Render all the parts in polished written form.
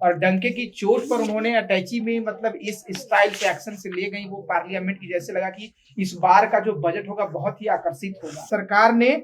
और डंके की चोट पर उन्होंने अटैची में मतलब इस स्टाइल से एक्शन से ले गई वो पार्लियामेंट की, जैसे लगा कि इस बार का जो बजट होगा बहुत ही आकर्षित होगा। सरकार ने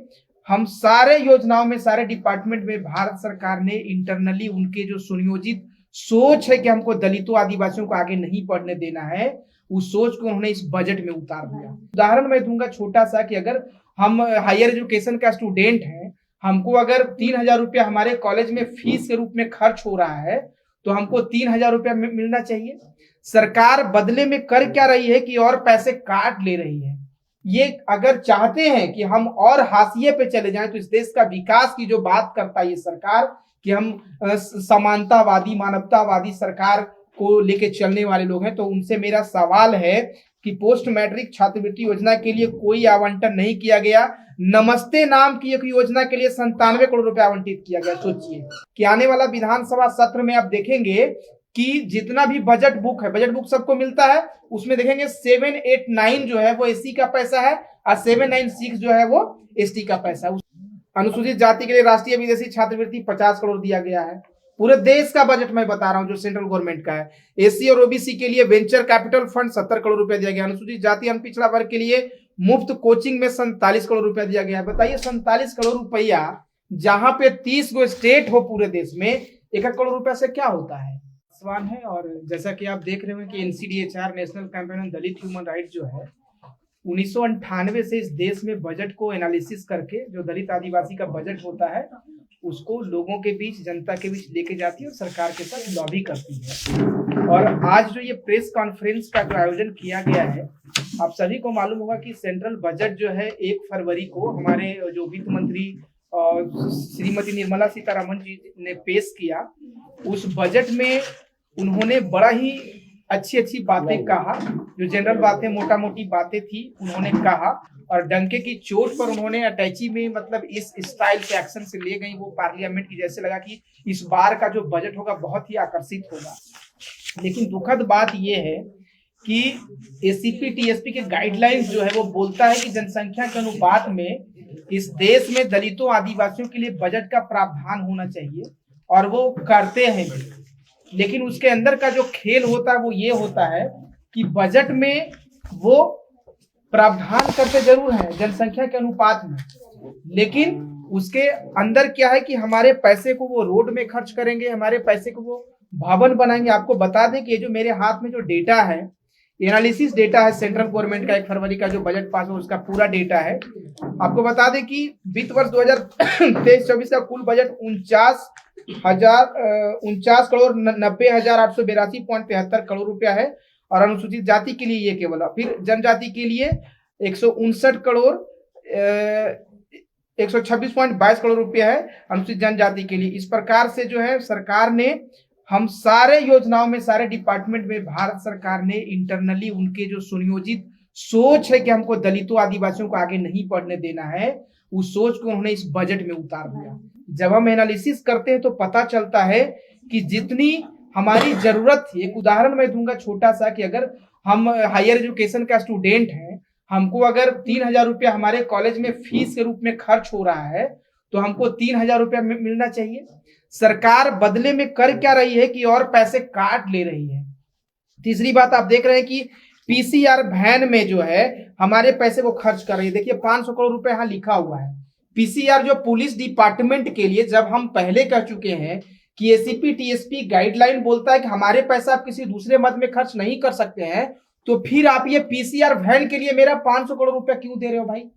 हम सारे योजनाओं में, सारे डिपार्टमेंट में भारत सरकार ने इंटरनली उनके जो सुनियोजित सोच है कि हमको दलितों आदिवासियों को आगे नहीं बढ़ने देना है, उस सोच को उन्होंने इस बजट में उतार दिया। उदाहरण मैं दूंगा छोटा सा कि अगर हम हायर एजुकेशन का स्टूडेंट हैं, हमको अगर 3,000 रुपया हमारे कॉलेज में फीस के रूप में खर्च हो रहा है तो हमको 3,000 रुपया मिलना चाहिए। सरकार बदले में कर क्या रही है कि और पैसे काट ले रही है। ये अगर चाहते हैं कि हम और हाशिए पे चले जाएं तो इस देश का विकास की जो बात करता है ये सरकार कि हम समानतावादी, मानवतावादी सरकार को लेके चलने वाले लोग हैं, तो उनसे मेरा सवाल है कि पोस्ट मैट्रिक छात्रवृत्ति योजना के लिए कोई आवंटन नहीं किया गया। नमस्ते नाम की एक योजना के लिए 97 करोड़ रुपए आवंटित किया गया। सोचिए कि आने वाला विधानसभा सत्र में आप देखेंगे कि जितना भी बजट बुक है, बजट बुक सबको मिलता है, उसमें देखेंगे 789 जो है वो एससी का पैसा है और 796 जो है वो एसटी का पैसा है। अनुसूचित जाति के लिए राष्ट्रीय विदेशी छात्रवृत्ति 50 करोड़ दिया गया है। पूरे देश का बजट मैं बता रहा हूं जो सेंट्रल गवर्नमेंट का है। एससी और ओबीसी के लिए वेंचर कैपिटल फंड 70 करोड़ रुपया दिया गया। अनुसूचित जाति अनपिछड़ा वर्ग के लिए मुफ्त कोचिंग में 47 करोड़ रुपया दिया गया है। बताइए 47 करोड़ रुपया जहां पे 30 गो स्टेट हो पूरे देश में, 1 करोड़ रुपया से क्या होता है? सवाल है। और जैसा कि आप देख रहे हो कि NCDHR national campaign on Dalit human right जो है 1998 से इस देश में बजट को एनालिसिस करके जो दलित आदिवासी का बजट होता है उसको लोगों के बीच, जनता के बीच लेके जाती है और सरकार के साथ लॉबी करती है। और आज जो ये प्रेस कॉन्फ्रेंस का जो आयोजन किया गया है, आप सभी को मालूम होगा कि सेंट्रल बजट जो है 1 फरवरी को हमारे जो वित्त मंत्री श्रीमती निर्मला सीतारमण जी ने पेश किया। उस बजट में उन्होंने बड़ा ही अच्छी बातें कहा, जो जनरल बातें, मोटा मोटी बातें थी उन्होंने कहा, और डंके की चोट पर उन्होंने अटैची में मतलब इस स्टाइल से एक्शन से ले गई वो पार्लियामेंट की, जैसे लगा कि इस बार का जो बजट होगा बहुत ही आकर्षित होगा। लेकिन दुखद बात यह है कि एसीपी टीएसपी के गाइडलाइंस जो है वो बोलता है कि जनसंख्या के अनुपात में इस देश में दलितों आदिवासियों के लिए बजट का प्रावधान होना चाहिए, और वो करते हैं भी। लेकिन उसके अंदर का जो खेल होता है वो ये होता है कि बजट में वो प्रावधान करते जरूर है जनसंख्या के अनुपात में, लेकिन उसके अंदर क्या है कि हमारे पैसे को वो रोड में खर्च करेंगे, हमारे पैसे को वो भवन बनाएंगे। आपको बता दें कि ये जो मेरे हाथ में जो डेटा है, एनालिसिस डेटा है सेंट्रल गवर्नमेंट का 1 फरवरी का जो बजट पास हो उसका पूरा डेटा है। आपको बता दें कि वित्त वर्ष 2023-24 का कुल बजट 49 करोड़ 90,882.73 करोड़ रुपया है, और अनुसूचित जाति के लिए ये केवल, फिर जनजाति के लिए 159 करोड़ 126.22 करोड़ रुपया है अनुसूचित जनजाति के लिए। इस प्रकार से जो है सरकार ने हम सारे योजनाओं में, सारे डिपार्टमेंट में भारत सरकार ने इंटरनली उनके जो सुनियोजित सोच है कि हमको दलितों आदिवासियों को आगे नहीं बढ़ने देना है, उस सोच को उन्होंने इस बजट में उतार दिया। जब हम एनालिसिस करते हैं तो पता चलता है कि जितनी हमारी जरूरत थी, एक उदाहरण मैं दूंगा छोटा सा कि अगर हम हायर एजुकेशन का स्टूडेंट हैं, हमको अगर 3,000 रुपया हमारे कॉलेज में फीस के रूप में खर्च हो रहा है तो हमको 3,000 रुपया मिलना चाहिए। सरकार बदले में कर क्या रही है कि और पैसे काट ले रही है। तीसरी बात आप देख रहे हैं कि पीसीआर वैन में जो है हमारे पैसे वो खर्च कर रही है। देखिए 500 करोड़ रुपए यहाँ लिखा हुआ है। पीसीआर जो पुलिस डिपार्टमेंट के लिए, जब हम पहले कह चुके हैं कि एसीपी टीएसपी गाइडलाइन बोलता है कि हमारे पैसा आप किसी दूसरे मद में खर्च नहीं कर सकते हैं, तो फिर आप ये पीसीआर वैन के लिए मेरा 500 करोड़ रुपया क्यों दे रहे हो भाई?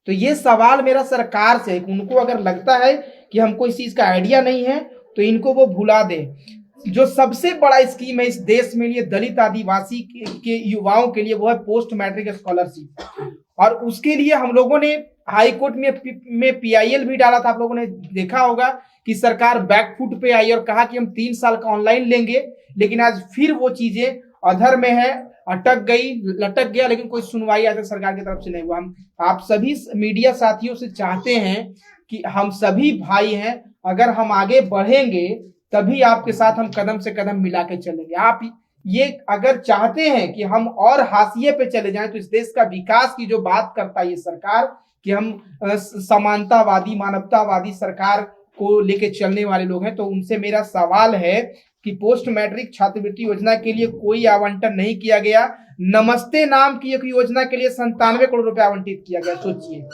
तो ये सवाल मेरा सरकार से, उनको अगर लगता है कि हमको इस चीज का आइडिया नहीं है तो इनको वो भुला दे। जो सबसे बड़ा स्कीम है इस देश में लिए दलित आदिवासी के युवाओं के लिए, वो है पोस्ट मैट्रिक स्कॉलरशिप, और उसके लिए हम लोगों ने हाई कोर्ट में पीआईएल भी डाला था। आप लोगों ने देखा होगा कि सरकार बैकफुट पे आई और कहा कि हम 3 साल का ऑनलाइन लेंगे, लेकिन आज फिर वो चीजें अधर में है, अटक गई, लटक गया, लेकिन कोई सुनवाई आज तक सरकार की तरफ से नहीं हुआ। हम आप सभी मीडिया साथियों से चाहते हैं कि हम सभी भाई हैं, अगर हम आगे बढ़ेंगे तभी आपके साथ हम कदम से कदम मिला के चलेंगे। आप ये अगर चाहते हैं कि हम और हाशिए पे चले जाएं तो इस देश का विकास की जो बात करता है ये सरकार कि हम समानतावादी, मानवतावादी सरकार को लेके चलने वाले लोग हैं, तो उनसे मेरा सवाल है कि पोस्ट मैट्रिक छात्रवृत्ति योजना के लिए कोई आवंटन नहीं किया गया। नमस्ते नाम की एक योजना के लिए 97 करोड़ रुपए आवंटित किया गया। सोचिए,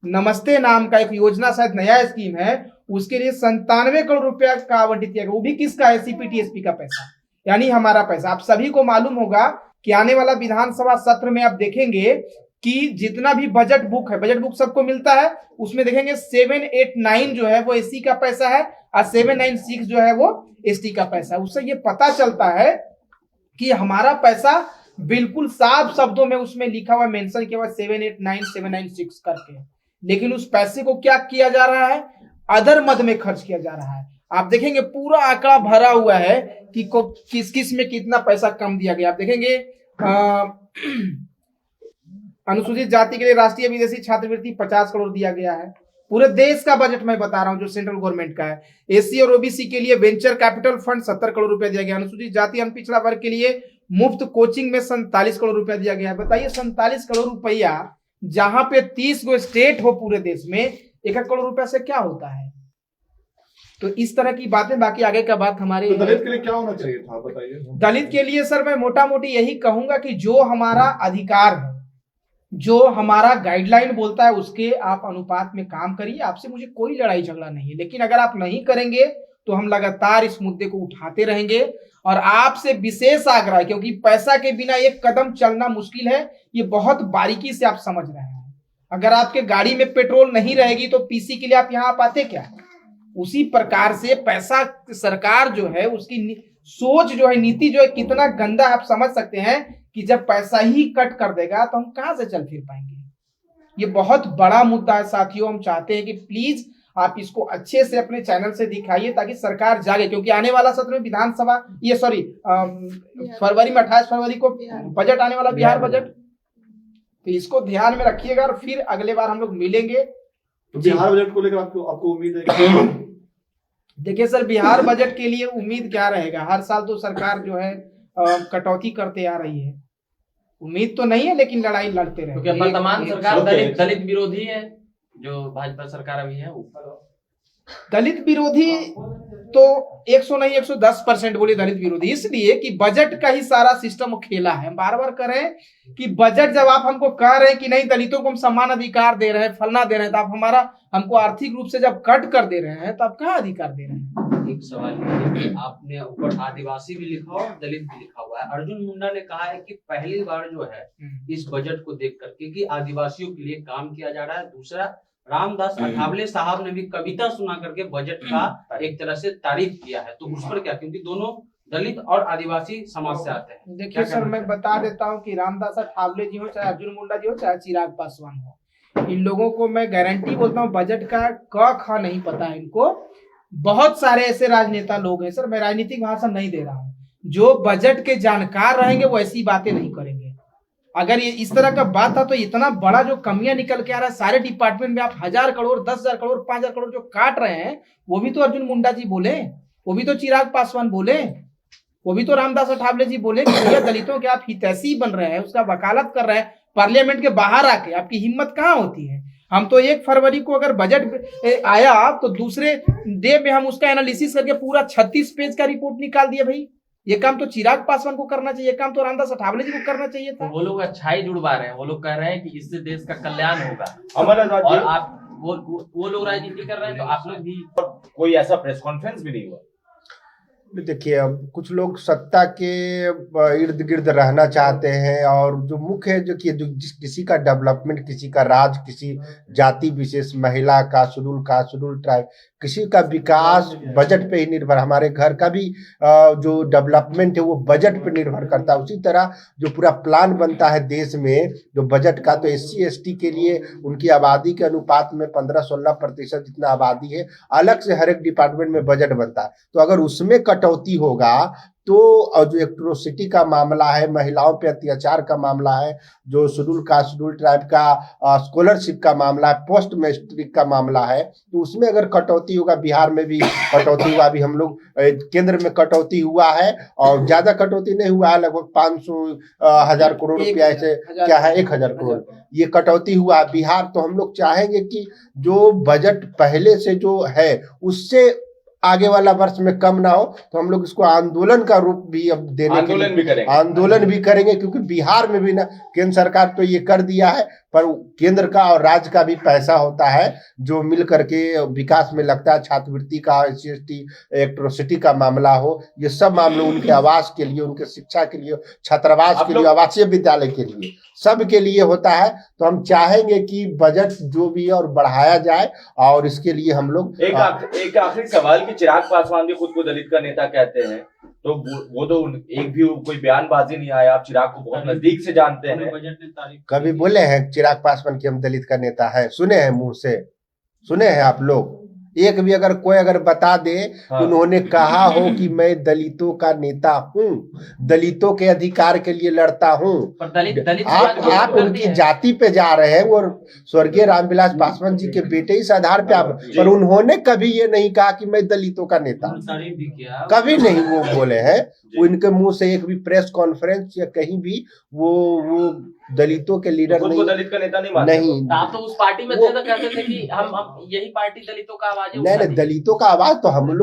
नमस्ते नाम का एक योजना, शायद नया स्कीम है, उसके लिए 97 करोड़ रुपया का आवंटित किया गया। वो भी किसका है? सीपीटीएसपी का पैसा, यानी हमारा पैसा। आप सभी को मालूम होगा कि आने वाला विधानसभा सत्र में आप देखेंगे कि जितना भी बजट बुक है, बजट बुक सबको मिलता है, उसमें देखेंगे 789 जो है वो एससी का पैसा है और 796 जो है वो एसटी का पैसा है। उससे ये पता चलता है कि हमारा पैसा बिल्कुल साफ शब्दों में उसमें लिखा हुआ, मेंशन किया हुआ 789 796 करके। लेकिन उस पैसे को क्या किया जा रहा है? अदर मद में खर्च किया जा रहा है। आप देखेंगे पूरा आंकड़ा भरा हुआ है कि किस किस में कितना पैसा कम दिया गया। आप देखेंगे अनुसूचित जाति के लिए राष्ट्रीय विदेशी छात्रवृत्ति 50 करोड़ दिया गया है। पूरे देश का बजट मैं बता रहा हूं जो सेंट्रल गवर्नमेंट का है। एससी और ओबीसी के लिए वेंचर कैपिटल फंड 70 करोड़ रुपया दिया गया। अनुसूचित जाति अनपिछड़ा वर्ग के लिए मुफ्त कोचिंग में 47 करोड़ रुपया दिया गया है। बताइए 47 करोड़ रुपया जहां पे 30 गो स्टेट हो पूरे देश में, 1 करोड़ रुपया से क्या होता है? तो इस तरह की बातें, बाकी आगे का बात हमारे तो दलित के लिए क्या होना चाहिए था बताइए। दलित के लिए सर मैं मोटा मोटी यही कहूंगा कि जो हमारा अधिकार है, जो हमारा गाइडलाइन बोलता है, उसके आप अनुपात में काम करिए। आपसे मुझे कोई लड़ाई झगड़ा नहीं है, लेकिन अगर आप नहीं करेंगे तो हम लगातार इस मुद्दे को उठाते रहेंगे। और आपसे विशेष आग्रह है, क्योंकि पैसा के बिना एक कदम चलना मुश्किल है, ये बहुत बारीकी से आप समझ रहे हैं। अगर आपके गाड़ी में पेट्रोल नहीं रहेगी तो पीसी के लिए आप यहाँ पाते क्या? उसी प्रकार से पैसा, सरकार जो है उसकी सोच जो है, नीति जो है, कितना गंदा आप समझ सकते हैं कि जब पैसा ही कट कर देगा तो हम कहां से चल फिर पाएंगे। ये बहुत बड़ा मुद्दा है साथियों। हम चाहते हैं कि प्लीज आप इसको अच्छे से अपने चैनल से दिखाइए ताकि सरकार जागे, क्योंकि आने वाला सत्र में विधानसभा, ये सॉरी फरवरी में 28 फरवरी को बजट आने वाला, बिहार बजट, तो इसको ध्यान में रखिएगा और फिर अगले बार हम लोग मिलेंगे। तो बिहार बजट को लेकर आपको उम्मीद है? देखिए सर, बिहार बजट के लिए उम्मीद क्या रहेगा? हर साल तो सरकार जो है कटौती करते आ रही है। उम्मीद तो नहीं है, लेकिन लड़ाई लड़ते रहे। क्योंकि वर्तमान सरकार दलित विरोधी है, जो भाजपा सरकार अभी है। दलित विरोधी तो 100 नहीं 110% बोले दलित विरोधी, इसलिए कि बजट का ही सारा सिस्टम खेला है। हम बार बार कह रहे हैं कि बजट जब आप हमको कह रहे हैं कि नहीं दलितों को हम समान अधिकार दे रहे हैं, फलना दे रहे हैं, तो आप हमको आर्थिक रूप से जब कट कर दे रहे हैं तो आप कहाँ अधिकार दे रहे हैं? एक सवाल ये कि आपने ऊपर आदिवासी भी लिखा हुआ और दलित भी लिखा हुआ है। अर्जुन मुंडा ने कहा है कि पहली बार जो है इस बजट को देख करके कि आदिवासियों के लिए काम किया जा रहा है। दूसरा, रामदास अठावले साहब ने भी कविता सुना करके बजट का एक तरह से तारीफ किया है। तो उस पर क्या, क्योंकि दोनों दलित और आदिवासी समाज से आते हैं। देखिए सर, मैं बता देता हूँ कि रामदास अठावले जी हो, चाहे अर्जुन मुंडा जी हो, चाहे चिराग पासवान हो, इन लोगों को मैं गारंटी बोलता हूँ बजट का क ख नहीं पता है इनको। बहुत सारे ऐसे राजनेता लोग हैं सर, मैं राजनीतिक भाषण नहीं दे रहा हूँ, जो बजट के जानकार रहेंगे वो ऐसी बातें नहीं करेंगे। अगर ये इस तरह का बात था तो इतना बड़ा जो कमियां निकल के आ रहा है सारे डिपार्टमेंट में, आप 1000 करोड़ 10,000 करोड़ 5,000 करोड़ जो काट रहे हैं, वो भी तो अर्जुन मुंडा जी बोले, वो भी तो चिराग पासवान बोले, वो भी तो रामदास अठावले जी बोले कि भैया दलितों के आप हितैषी बन रहे हैं, उसका वकालत कर रहे हैं पार्लियामेंट के बाहर आके। आपकी हिम्मत कहाँ होती है? हम तो 1 फरवरी को अगर बजट आया तो दूसरे डे में हम उसका एनालिसिस करके पूरा 36 पेज का रिपोर्ट निकाल दिया। भाई ये काम तो चिराग पासवान को करना चाहिए, काम तो रामदास अठावले जी को करना चाहिए था। वो लोग अच्छाई जुड़वा रहे हैं, वो लोग कह रहे हैं कि इससे देश का कल्याण होगा, और आप वो लोग राजनीति कर रहे हैं, तो आप लोग भी। कोई ऐसा प्रेस कॉन्फ्रेंस भी नहीं हुआ। देखिए, अब कुछ लोग सत्ता के इर्द गिर्द रहना चाहते हैं, और जो मुख्य है जो किसी का डेवलपमेंट, किसी का राज, किसी जाति विशेष, महिला का, शेड्यूल कास्ट, शेड्यूल ट्राइब, किसी का विकास बजट पे ही निर्भर। हमारे घर का भी जो डेवलपमेंट है वो बजट पे निर्भर करता है। उसी तरह जो पूरा प्लान बनता है देश में जो बजट का, तो SC ST के लिए उनकी आबादी के अनुपात में 15-16% जितना आबादी है, अलग से हर एक डिपार्टमेंट में बजट बनता है। तो अगर उसमें कटौती होगा तो जो एट्रोसिटी का मामला है, महिलाओं पे अत्याचार का मामला है, जो शेड्यूल कास्ट, शेड्यूल ट्राइब का स्कॉलरशिप का मामला है, पोस्ट मैट्रिक का मामला है, तो उसमें अगर कटौती होगा, बिहार में भी कटौती हुआ, अभी हम लोग केंद्र में कटौती हुआ है और ज्यादा कटौती नहीं हुआ है, लगभग 500,000 करोड़ रुपया ऐसे क्या है 1,000 करोड़ ये कटौती हुआ बिहार। तो हम लोग चाहेंगे कि जो बजट पहले से जो है उससे आगे वाला वर्ष में कम ना हो, तो हम लोग इसको आंदोलन का रूप भी अब देने के लिए आंदोलन भी करेंगे। आंदोलन भी करेंगे, क्योंकि बिहार में भी ना केंद्र सरकार तो ये कर दिया है, पर केंद्र का और राज्य का भी पैसा होता है जो मिल करके विकास में लगता है। छात्रवृत्ति का, SC/ST एट्रोसिटी का मामला हो, ये सब मामले उनके आवास के लिए, उनके शिक्षा के लिए, छात्रावास के लिए, आवासीय विद्यालय के लिए, सब के लिए होता है। तो हम चाहेंगे कि बजट जो भी है और बढ़ाया जाए, और इसके लिए हम लोग एक आखिरी सवाल कि चिराग पासवान भी खुद को दलित का नेता कहते हैं, तो वो तो एक भी कोई बयानबाजी नहीं आया। आप चिराग को बहुत नजदीक से जानते हैं, बजट ने तारीफ कभी बोले हैं चिराग पासवान की हम दलित का नेता है? सुने हैं मुंह से? सुने हैं आप लोग? एक भी अगर कोई अगर बता दे हाँ। उन्होंने कहा हो कि मैं दलितों का नेता हूँ, दलितों के अधिकार के लिए लड़ता हूँ। पर दलित आप उनकी जाति पे जा रहे हैं, और स्वर्गीय रामविलास पासवान जी के बेटे इस आधार पे आप, पर उन्होंने कभी ये नहीं कहा कि मैं दलितों का नेता हूं। तारीफ भी किया, कभी नहीं वो बोले हैं। उनके मुंह से एक भी प्रेस कॉन्फ्रेंस या कहीं भी वो दलितों के लीडर खुद को नहीं, दलित का नेता नहीं मानते। नहीं। आप तो उस पार्टी में थे तो कहते थे कि हम यही पार्टी दलितों का आवाज है नहीं, दलितों का आवाज तो हम लोग